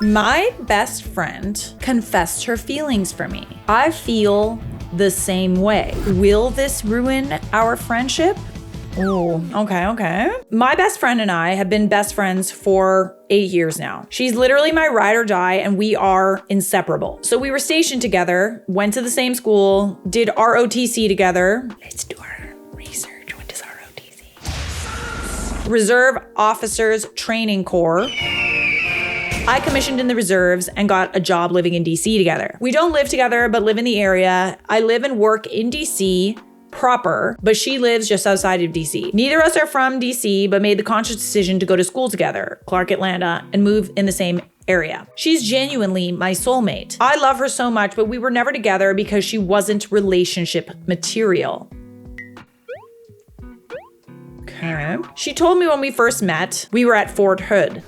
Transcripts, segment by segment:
My best friend confessed her feelings for me. I feel the same way. Will this ruin our friendship? Oh, okay. My best friend and I have been best friends for 8 years now. She's literally my ride or die, and we are inseparable. So we were stationed together, went to the same school, did ROTC together. Let's do our research. What is ROTC? Reserve Officers Training Corps. I commissioned in the reserves and got a job living in DC together. We don't live together, but live in the area. I live and work in DC proper, but she lives just outside of DC. Neither of us are from DC, but made the conscious decision to go to school together, Clark, Atlanta, and move in the same area. She's genuinely my soulmate. I love her so much, but we were never together because she wasn't relationship material. Okay. She told me when we first met, we were at Fort Hood,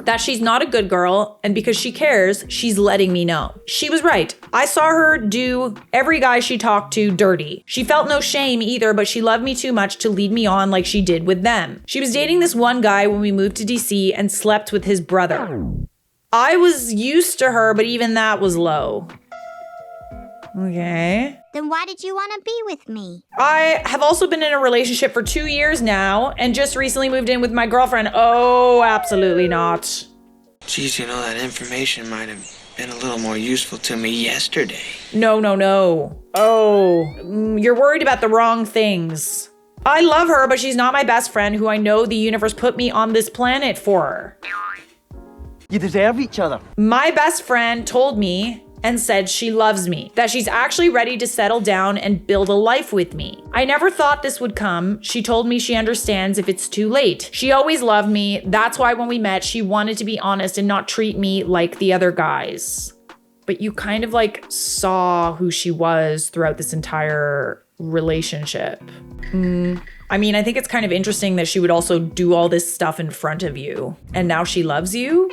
that she's not a good girl, and because she cares, she's letting me know. She was right. I saw her do every guy she talked to dirty. She felt no shame either, but she loved me too much to lead me on like she did with them. She was dating this one guy when we moved to DC and slept with his brother. I was used to her, but even that was low. Okay. Then why did you want to be with me? I have also been in a relationship for 2 years now and just recently moved in with my girlfriend. Oh, absolutely not. Geez, you know, that information might have been a little more useful to me yesterday. No. Oh, you're worried about the wrong things. I love her, but she's not my best friend who I know the universe put me on this planet for. You deserve each other. My best friend told me and said she loves me, that she's actually ready to settle down and build a life with me. I never thought this would come. She told me she understands if it's too late. She always loved me. That's why when we met, she wanted to be honest and not treat me like the other guys. But you kind of like saw who she was throughout this entire relationship. I mean, I think it's kind of interesting that she would also do all this stuff in front of you. And now she loves you?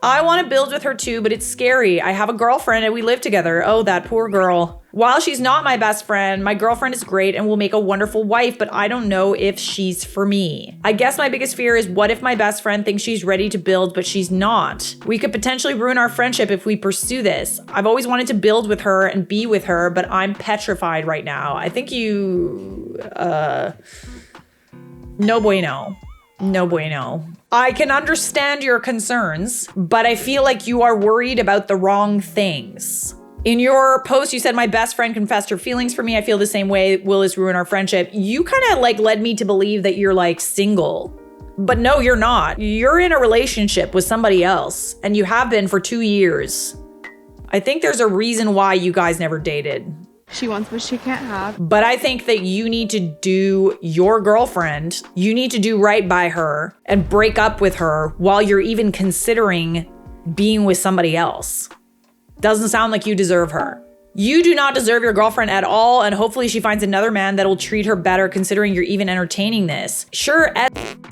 I want to build with her too, but it's scary. I have a girlfriend and we live together. Oh, that poor girl. While she's not my best friend, my girlfriend is great and will make a wonderful wife, but I don't know if she's for me. I guess my biggest fear is what if my best friend thinks she's ready to build, but she's not? We could potentially ruin our friendship if we pursue this. I've always wanted to build with her and be with her, but I'm petrified right now. I think no bueno. No bueno. I can understand your concerns, but I feel like you are worried about the wrong things. In your post, you said my best friend confessed her feelings for me. I feel the same way. Will this ruin our friendship? You kind of like led me to believe that you're like single, but no, you're not. You're in a relationship with somebody else and you have been for 2 years. I think there's a reason why you guys never dated. She wants what she can't have. But I think that you need to do your girlfriend, you need to do right by her and break up with her while you're even considering being with somebody else. Doesn't sound like you deserve her. You do not deserve your girlfriend at all, and hopefully she finds another man that will treat her better considering you're even entertaining this. Sure,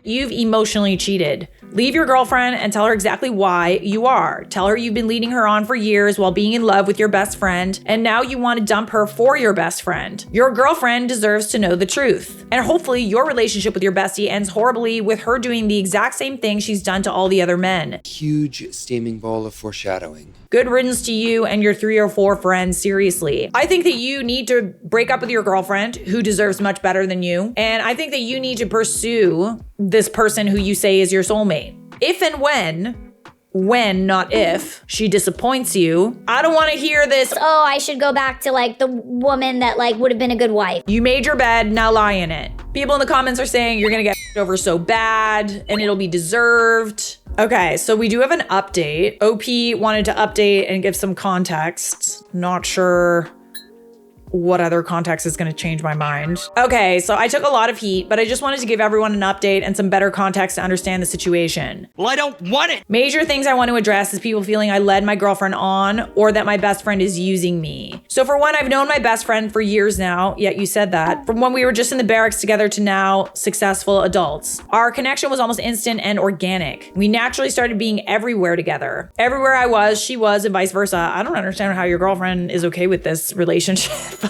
you've emotionally cheated. Leave your girlfriend and tell her exactly why you are. Tell her you've been leading her on for years while being in love with your best friend, and now you want to dump her for your best friend. Your girlfriend deserves to know the truth. And hopefully your relationship with your bestie ends horribly with her doing the exact same thing she's done to all the other men. Huge steaming ball of foreshadowing. Good riddance to you and your 3 or 4 friends, seriously. I think that you need to break up with your girlfriend, who deserves much better than you. And I think that you need to pursue this person who you say is your soulmate. If and when, not if, she disappoints you, I don't want to hear this, Oh, I should go back to like the woman that like would have been a good wife. you made your bed, now lie in it. People in the comments are saying you're gonna get over so bad and it'll be deserved. Okay, so we do have an update. OP wanted to update and give some context. Not sure what other context is going to change my mind. Okay, so I took a lot of heat, but I just wanted to give everyone an update and some better context to understand the situation. Well, I don't want it. Major things I want to address is people feeling I led my girlfriend on or that my best friend is using me. So for one, I've known my best friend for years now. Yet you said that. From when we were just in the barracks together to now successful adults. Our connection was almost instant and organic. We naturally started being everywhere together. Everywhere I was, she was, and vice versa. I don't understand how your girlfriend is okay with this relationship.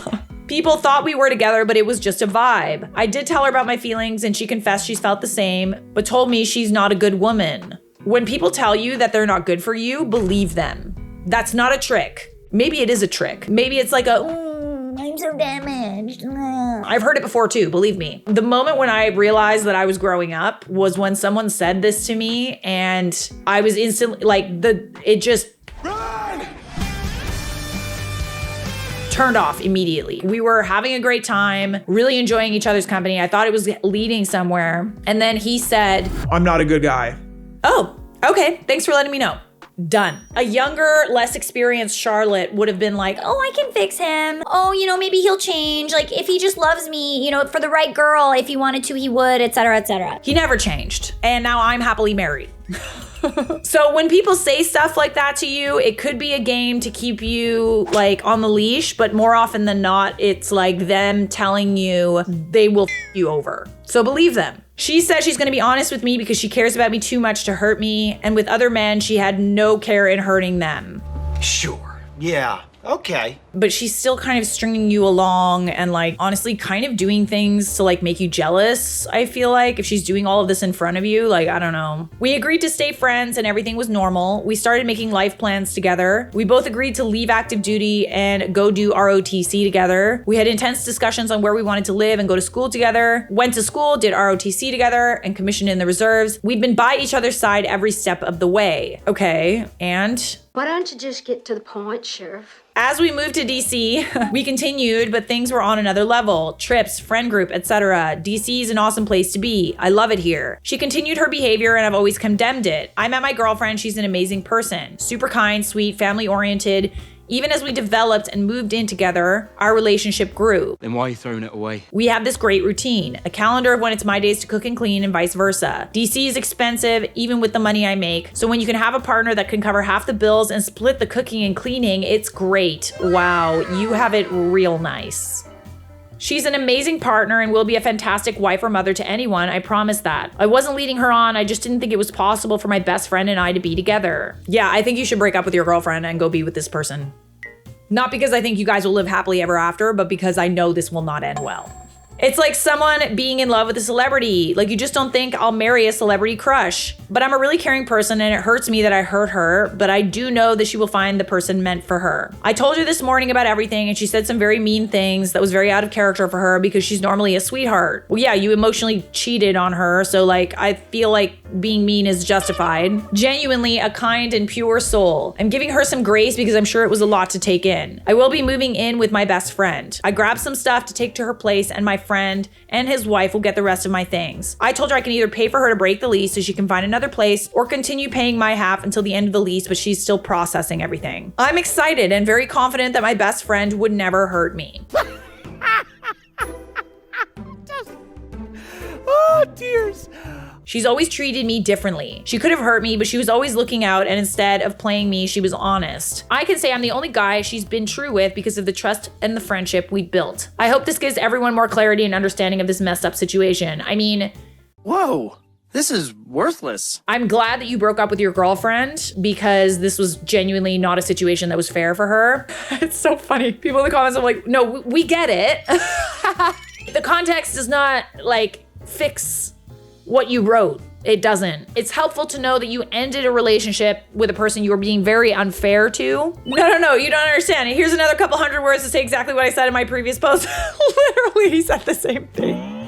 People thought we were together, but it was just a vibe. I did tell her about my feelings and she confessed she's felt the same, but told me she's not a good woman. When people tell you that they're not good for you, believe them. That's not a trick. Maybe it is a trick. Maybe it's like I'm so damaged. I've heard it before too, believe me. The moment when I realized that I was growing up was when someone said this to me, and I was instantly like, it just turned off immediately. We were having a great time, really enjoying each other's company. I thought it was leading somewhere. And then he said, I'm not a good guy. Oh, okay. Thanks for letting me know. Done. A younger, less experienced Charlotte would have been like, Oh, I can fix him. Oh, maybe he'll change. Like, if he just loves me, for the right girl, if he wanted to, he would, etc., etc. He never changed. And now I'm happily married. So when people say stuff like that to you, it could be a game to keep you like on the leash, but more often than not, it's like them telling you they will f you over. So believe them. She says she's going to be honest with me because she cares about me too much to hurt me. And with other men, she had no care in hurting them. Sure. Yeah. Okay. But she's still kind of stringing you along and like honestly kind of doing things to like make you jealous. I feel like if she's doing all of this in front of you, like, I don't know. We agreed to stay friends and everything was normal. We started making life plans together. We both agreed to leave active duty and go do ROTC together. We had intense discussions on where we wanted to live and go to school together. Went to school, did ROTC together, and commissioned in the reserves. We'd been by each other's side every step of the way. Okay, and? Why don't you just get to the point, Sheriff? As we moved to DC, we continued, but things were on another level. Trips, friend group, etc. DC is an awesome place to be. I love it here. She continued her behavior and I've always condemned it. I met my girlfriend. She's an amazing person. Super kind, sweet, family oriented. Even as we developed and moved in together, our relationship grew. Then why are you throwing it away? We have this great routine, a calendar of when it's my days to cook and clean and vice versa. DC is expensive, even with the money I make. So when you can have a partner that can cover half the bills and split the cooking and cleaning, it's great. Wow, you have it real nice. She's an amazing partner and will be a fantastic wife or mother to anyone, I promise that. I wasn't leading her on, I just didn't think it was possible for my best friend and I to be together. Yeah, I think you should break up with your girlfriend and go be with this person. Not because I think you guys will live happily ever after, but because I know this will not end well. It's like someone being in love with a celebrity. Like, you just don't think I'll marry a celebrity crush. But I'm a really caring person and it hurts me that I hurt her, but I do know that she will find the person meant for her. I told her this morning about everything and she said some very mean things that was very out of character for her because she's normally a sweetheart. Well, yeah, you emotionally cheated on her, so like, I feel like being mean is justified. Genuinely a kind and pure soul. I'm giving her some grace because I'm sure it was a lot to take in. I will be moving in with my best friend. I grabbed some stuff to take to her place and my friend and his wife will get the rest of my things. I told her I can either pay for her to break the lease so she can find another place or continue paying my half until the end of the lease, but she's still processing everything. I'm excited and very confident that my best friend would never hurt me. Oh, tears. She's always treated me differently. She could have hurt me, but she was always looking out, and instead of playing me, she was honest. I can say I'm the only guy she's been true with because of the trust and the friendship we built. I hope this gives everyone more clarity and understanding of this messed up situation. I mean, Whoa. This is worthless. I'm glad that you broke up with your girlfriend because this was genuinely not a situation that was fair for her. It's so funny. People in the comments are like, no, we get it. The context does not like fix what you wrote. It doesn't. It's helpful to know that you ended a relationship with a person you were being very unfair to. No, you don't understand. Here's another couple hundred words to say exactly what I said in my previous post. Literally, he said the same thing.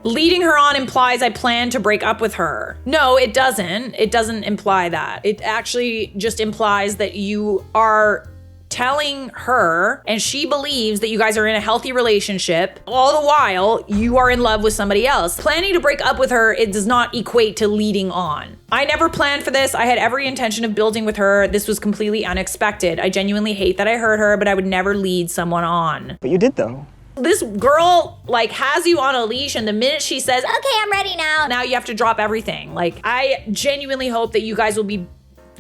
Leading her on implies I plan to break up with her. No, it doesn't. It doesn't imply that. It actually just implies that you are telling her and she believes that you guys are in a healthy relationship. All the while, you are in love with somebody else. Planning to break up with her, it does not equate to leading on. I never planned for this. I had every intention of building with her. This was completely unexpected. I genuinely hate that I hurt her, but I would never lead someone on. But you did, though. This girl like has you on a leash, and the minute she says, Okay, I'm ready now. you have to drop everything. Like, I genuinely hope that you guys will be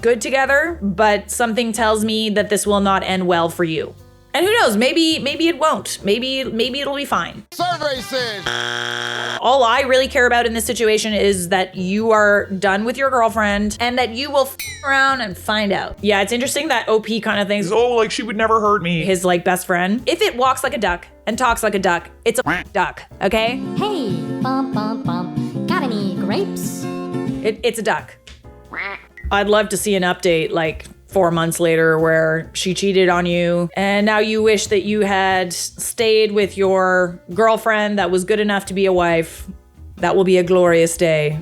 good together, but something tells me that this will not end well for you. And who knows, maybe it won't. Maybe it'll be fine. Survey says. All I really care about in this situation is that you are done with your girlfriend and that you will f around and find out. Yeah, it's interesting that OP kind of thinks, Oh, like she would never hurt me. his like best friend. If it walks like a duck and talks like a duck, it's a duck, okay? Hey, bump, bump, bump. Got any grapes? It's a duck. I'd love to see an update like 4 months later where she cheated on you and now you wish that you had stayed with your girlfriend that was good enough to be a wife. That will be a glorious day.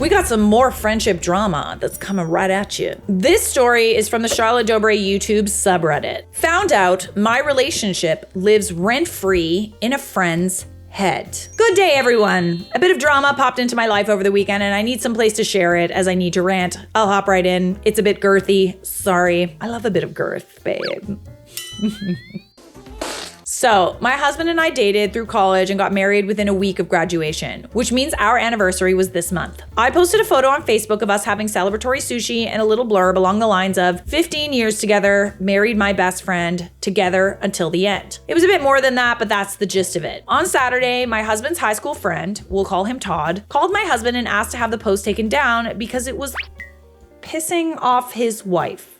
We got some more friendship drama that's coming right at you. This story is from the Charlotte Dobre YouTube subreddit. Found out my relationship lives rent-free in a friend's head. Good day, everyone. A bit of drama popped into my life over the weekend and I need some place to share it as I need to rant. I'll hop right in. It's a bit girthy. Sorry. I love a bit of girth, babe. So, my husband and I dated through college and got married within a week of graduation, which means our anniversary was this month. I posted a photo on Facebook of us having celebratory sushi and a little blurb along the lines of 15 years together, married my best friend, together until the end. It was a bit more than that, but that's the gist of it. On Saturday, my husband's high school friend, we'll call him Todd, called my husband and asked to have the post taken down because it was pissing off his wife.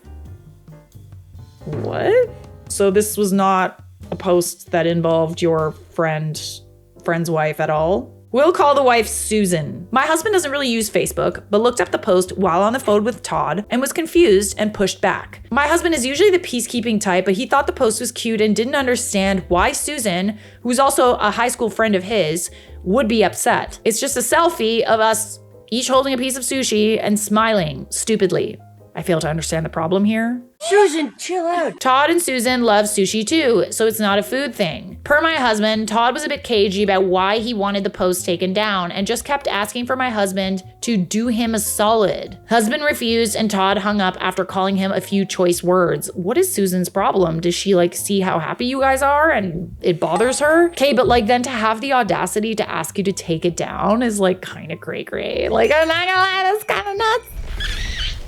What? So this was not a post that involved your friend's wife at all? We'll call the wife Susan. My husband doesn't really use Facebook, but looked up the post while on the phone with Todd and was confused and pushed back. My husband is usually the peacekeeping type, but he thought the post was cute and didn't understand why Susan, who's also a high school friend of his, would be upset. It's just a selfie of us each holding a piece of sushi and smiling stupidly. I fail to understand the problem here. Susan, chill out. Todd and Susan love sushi too, so it's not a food thing. Per my husband, Todd was a bit cagey about why he wanted the post taken down and just kept asking for my husband to do him a solid. Husband refused and Todd hung up after calling him a few choice words. What is Susan's problem? Does she like see how happy you guys are and it bothers her? Okay, but like then to have the audacity to ask you to take it down is like kind of cray-cray. Like I'm not gonna lie, that's kind of nuts.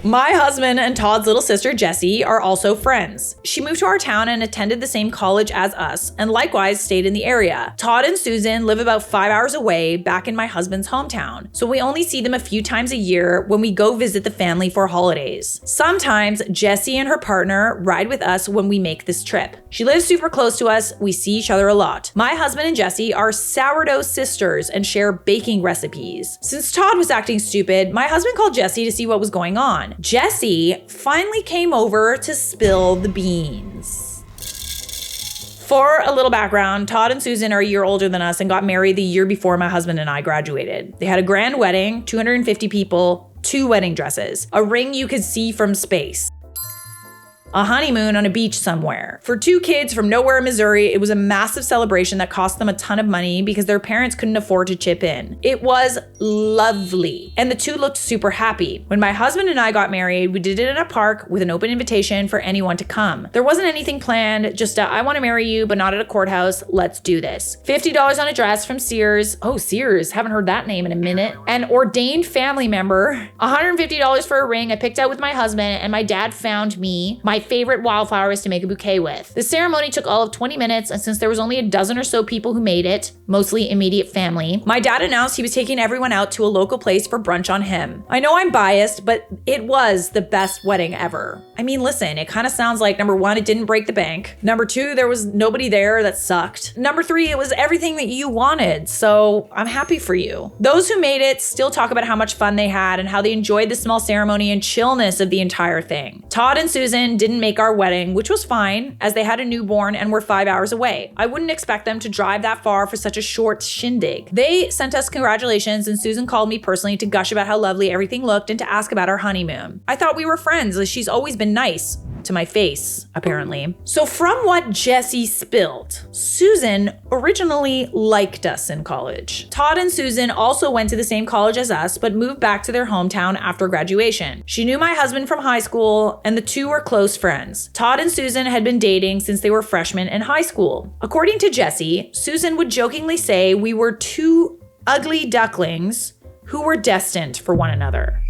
My husband and Todd's little sister, Jessie, are also friends. She moved to our town and attended the same college as us, and likewise stayed in the area. Todd and Susan live about 5 hours away, back in my husband's hometown, so we only see them a few times a year when we go visit the family for holidays. Sometimes Jessie and her partner ride with us when we make this trip. She lives super close to us, we see each other a lot. My husband and Jessie are sourdough sisters and share baking recipes. Since Todd was acting stupid, my husband called Jessie to see what was going on. Jessie finally came over to spill the beans. For a little background, Todd and Susan are a year older than us and got married the year before my husband and I graduated. They had a grand wedding, 250 people, 2 wedding dresses, a ring you could see from space, a honeymoon on a beach somewhere. For 2 kids from nowhere in Missouri, it was a massive celebration that cost them a ton of money because their parents couldn't afford to chip in. It was lovely, and the 2 looked super happy. When my husband and I got married, we did it in a park with an open invitation for anyone to come. There wasn't anything planned, just I want to marry you, but not at a courthouse, let's do this. $50 on a dress from Sears. Oh, Sears, haven't heard that name in a minute. An ordained family member. $150 for a ring I picked out with my husband, and my dad found me my favorite wildflowers to make a bouquet with. The ceremony took all of 20 minutes, and since there was only a dozen or so people who made it, mostly immediate family, my dad announced he was taking everyone out to a local place for brunch on him. I know I'm biased, but it was the best wedding ever. I mean, listen, it kind of sounds like number 1, it didn't break the bank. Number 2, there was nobody there that sucked. Number 3, it was everything that you wanted, so I'm happy for you. Those who made it still talk about how much fun they had and how they enjoyed the small ceremony and chillness of the entire thing. Todd and Susan didn't make our wedding, which was fine, as they had a newborn and were 5 hours away. I wouldn't expect them to drive that far for such a short shindig. They sent us congratulations, and Susan called me personally to gush about how lovely everything looked and to ask about our honeymoon. I thought we were friends, as she's always been nice. To my face, apparently. So from what Jessie spilled, Susan originally liked us in college. Todd and Susan also went to the same college as us, but moved back to their hometown after graduation. She knew my husband from high school, and the 2 were close friends. Todd and Susan had been dating since they were freshmen in high school. According to Jessie, Susan would jokingly say we were 2 ugly ducklings who were destined for one another.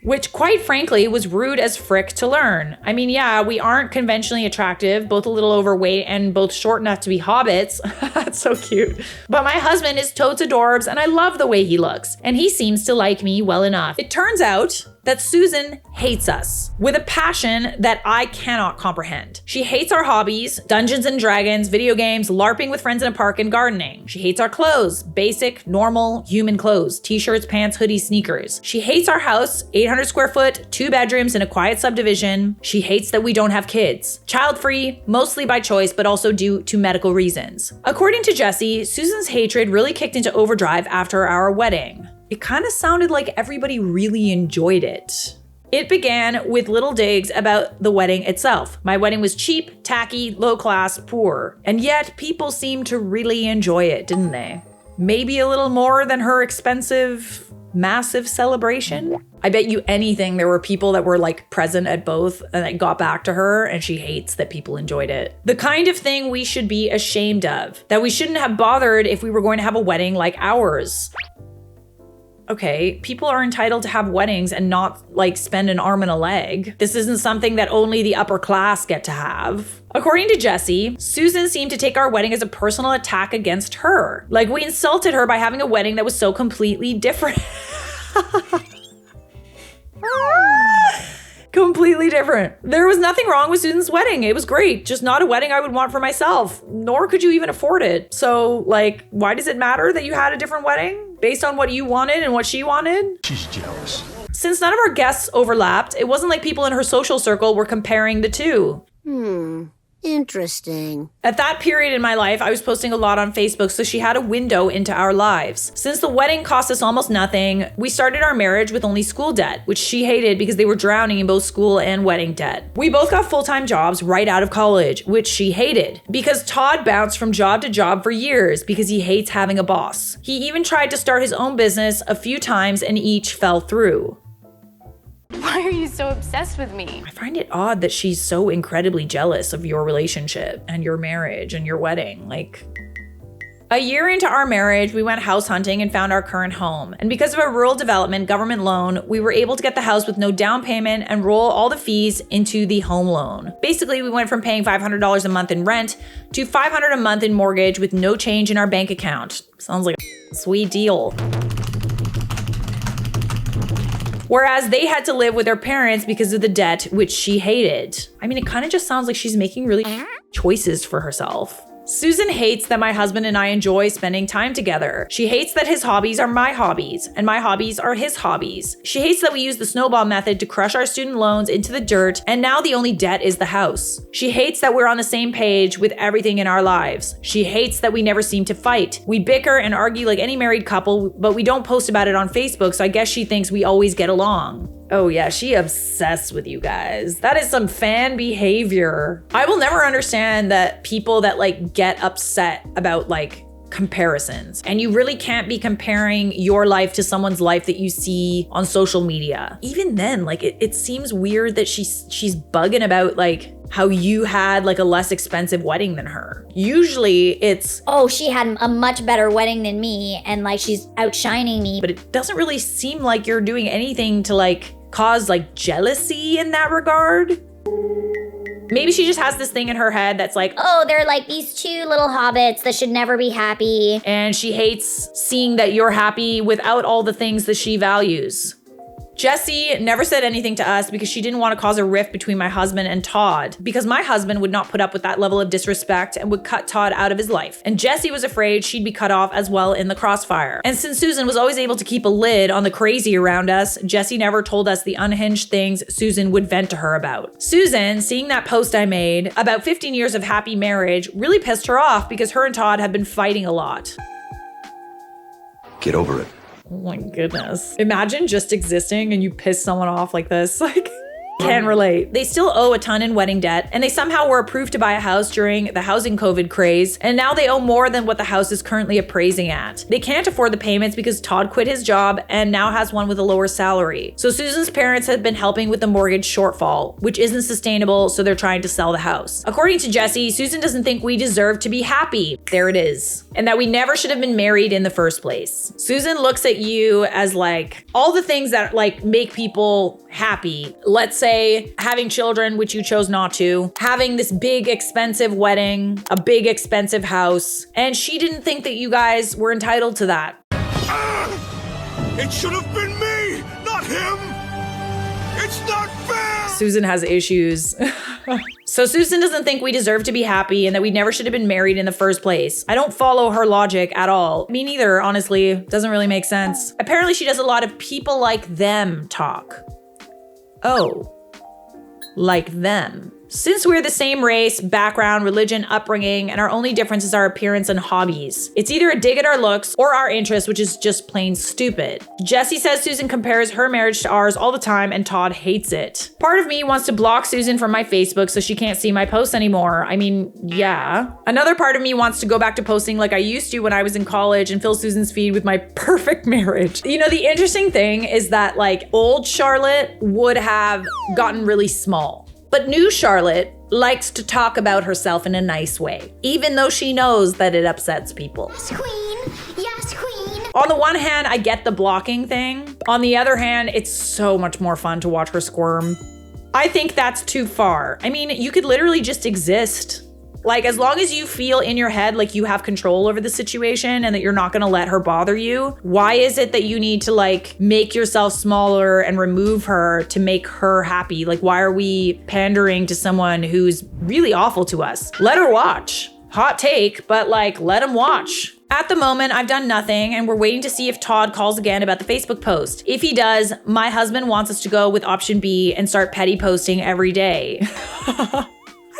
Which, quite frankly, was rude as frick to learn. I mean, yeah, we aren't conventionally attractive, both a little overweight and both short enough to be hobbits. That's so cute. But my husband is totes adorbs, and I love the way he looks, and he seems to like me well enough. It turns out that Susan hates us with a passion that I cannot comprehend. She hates our hobbies, Dungeons and Dragons, video games, LARPing with friends in a park, and gardening. She hates our clothes, basic, normal, human clothes, t-shirts, pants, hoodies, sneakers. She hates our house, 800 square foot, 2 bedrooms in a quiet subdivision. She hates that we don't have kids. Child-free, mostly by choice, but also due to medical reasons. According to Jessie, Susan's hatred really kicked into overdrive after our wedding. It kind of sounded like everybody really enjoyed it. It began with little digs about the wedding itself. My wedding was cheap, tacky, low class, poor. And yet people seemed to really enjoy it, didn't they? Maybe a little more than her expensive, massive celebration? I bet you anything there were people that were like present at both and it got back to her and she hates that people enjoyed it. The kind of thing we should be ashamed of. That we shouldn't have bothered if we were going to have a wedding like ours. Okay, people are entitled to have weddings and not like spend an arm and a leg. This isn't something that only the upper class get to have. According to Jessie, Susan seemed to take our wedding as a personal attack against her. Like we insulted her by having a wedding that was so completely different. Completely different. There was nothing wrong with Susan's wedding. It was great. Just not a wedding I would want for myself, nor could you even afford it. So like, why does it matter that you had a different wedding based on what you wanted and what she wanted? She's jealous. Since none of our guests overlapped, it wasn't like people in her social circle were comparing the two. Interesting. At that period in my life, I was posting a lot on Facebook, so she had a window into our lives. Since the wedding cost us almost nothing, we started our marriage with only school debt, which she hated because they were drowning in both school and wedding debt. We both got full-time jobs right out of college, which she hated, because Todd bounced from job to job for years because he hates having a boss. He even tried to start his own business a few times and each fell through. Why are you so obsessed with me? I find it odd that she's so incredibly jealous of your relationship and your marriage and your wedding. Like, a year into our marriage, we went house hunting and found our current home. And because of a rural development government loan, we were able to get the house with no down payment and roll all the fees into the home loan. Basically, we went from paying $500 a month in rent to $500 a month in mortgage with no change in our bank account. Sounds like a sweet deal. Whereas they had to live with their parents because of the debt, which she hated. I mean, it kind of just sounds like she's making really choices for herself. Susan hates that my husband and I enjoy spending time together. She hates that his hobbies are my hobbies, and my hobbies are his hobbies. She hates that we use the snowball method to crush our student loans into the dirt, and now the only debt is the house. She hates that we're on the same page with everything in our lives. She hates that we never seem to fight. We bicker and argue like any married couple, but we don't post about it on Facebook, so I guess she thinks we always get along. Oh yeah, she obsessed with you guys. That is some fan behavior. I will never understand that people that like get upset about like comparisons. And you really can't be comparing your life to someone's life that you see on social media. Even then, like it seems weird that she's bugging about like how you had like a less expensive wedding than her. Usually it's, oh, she had a much better wedding than me and like she's outshining me. But it doesn't really seem like you're doing anything to like cause like jealousy in that regard. Maybe she just has this thing in her head that's like, oh, they're like these two little hobbits that should never be happy. And she hates seeing that you're happy without all the things that she values. Jessie never said anything to us because she didn't want to cause a rift between my husband and Todd, because my husband would not put up with that level of disrespect and would cut Todd out of his life. And Jessie was afraid she'd be cut off as well in the crossfire. And since Susan was always able to keep a lid on the crazy around us, Jessie never told us the unhinged things Susan would vent to her about. Susan, seeing that post I made about 15 years of happy marriage, really pissed her off because her and Todd had been fighting a lot. Get over it. Oh my goodness. Imagine just existing and you piss someone off like this. Like, can relate. They still owe a ton in wedding debt, and they somehow were approved to buy a house during the housing COVID craze, and now they owe more than what the house is currently appraising at. They can't afford the payments because Todd quit his job and now has one with a lower salary. So Susan's parents have been helping with the mortgage shortfall, which isn't sustainable, so they're trying to sell the house. According to Jessie, Susan doesn't think we deserve to be happy. There it is. And that we never should have been married in the first place. Susan looks at you as like all the things that like make people happy. Let's say having children, which you chose not to, having this big expensive wedding, a big expensive house, and she didn't think that you guys were entitled to that. It should have been me, not him! Susan has issues. So Susan doesn't think we deserve to be happy and that we never should have been married in the first place. I don't follow her logic at all. Me neither, honestly. Doesn't really make sense. Apparently she does a lot of people like them talk. Oh, like them. Since we're the same race, background, religion, upbringing, and our only difference is our appearance and hobbies, it's either a dig at our looks or our interests, which is just plain stupid. Jesse says Susan compares her marriage to ours all the time and Todd hates it. Part of me wants to block Susan from my Facebook so she can't see my posts anymore. I mean, yeah. Another part of me wants to go back to posting like I used to when I was in college and fill Susan's feed with my perfect marriage. You know, the interesting thing is that like old Charlotte would have gotten really small. But new Charlotte likes to talk about herself in a nice way, even though she knows that it upsets people. Yes, queen. Yes, queen. On the one hand, I get the blocking thing. On the other hand, it's so much more fun to watch her squirm. I think that's too far. I mean, you could literally just exist. Like, as long as you feel in your head like you have control over the situation and that you're not gonna let her bother you, why is it that you need to like make yourself smaller and remove her to make her happy? Like, why are we pandering to someone who's really awful to us? Let her watch. Hot take, but like, let him watch. At the moment, I've done nothing and we're waiting to see if Todd calls again about the Facebook post. If he does, my husband wants us to go with option B and start petty posting every day.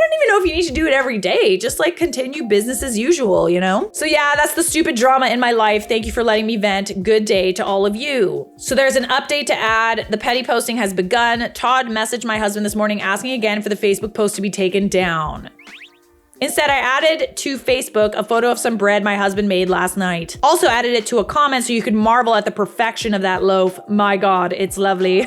I don't even know if you need to do it every day. Just like continue business as usual, you know? So yeah, that's the stupid drama in my life. Thank you for letting me vent. Good day to all of you. So there's an update to add. The petty posting has begun. Todd messaged my husband this morning asking again for the Facebook post to be taken down. Instead, I added to Facebook a photo of some bread my husband made last night. Also added it to a comment so you could marvel at the perfection of that loaf. My God, it's lovely.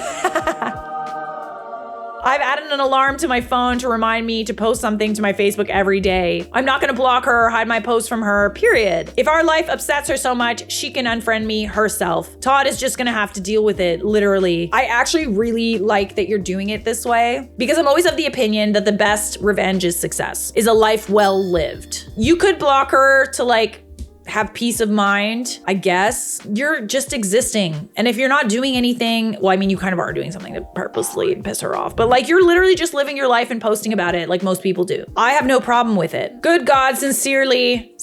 I've added an alarm to my phone to remind me to post something to my Facebook every day. I'm not gonna block her or hide my posts from her, period. If our life upsets her so much, she can unfriend me herself. Todd is just gonna have to deal with it, literally. I actually really like that you're doing it this way because I'm always of the opinion that the best revenge is success, is a life well lived. You could block her to like have peace of mind, I guess. You're just existing. And if you're not doing anything, well, I mean, you kind of are doing something to purposely piss her off, but like you're literally just living your life and posting about it like most people do. I have no problem with it. Good God, sincerely,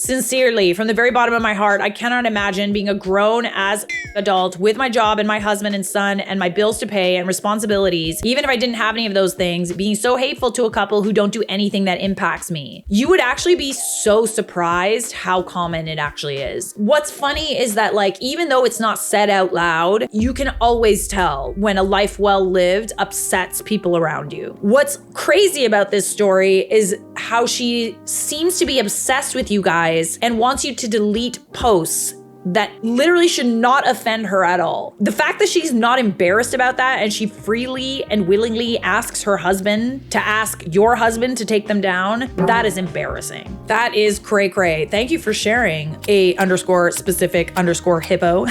from the very bottom of my heart, I cannot imagine being a grown as adult with my job and my husband and son and my bills to pay and responsibilities, even if I didn't have any of those things, being so hateful to a couple who don't do anything that impacts me. You would actually be so surprised how common it actually is. What's funny is that like, even though it's not said out loud, you can always tell when a life well lived upsets people around you. What's crazy about this story is how she seems to be obsessed with you guys and wants you to delete posts that literally should not offend her at all. The fact that she's not embarrassed about that and she freely and willingly asks her husband to ask your husband to take them down, that is embarrassing. That is cray cray. Thank you for sharing _specific_hippo.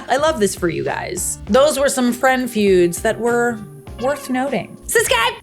I love this for you guys. Those were some friend feuds that were worth noting. Subscribe.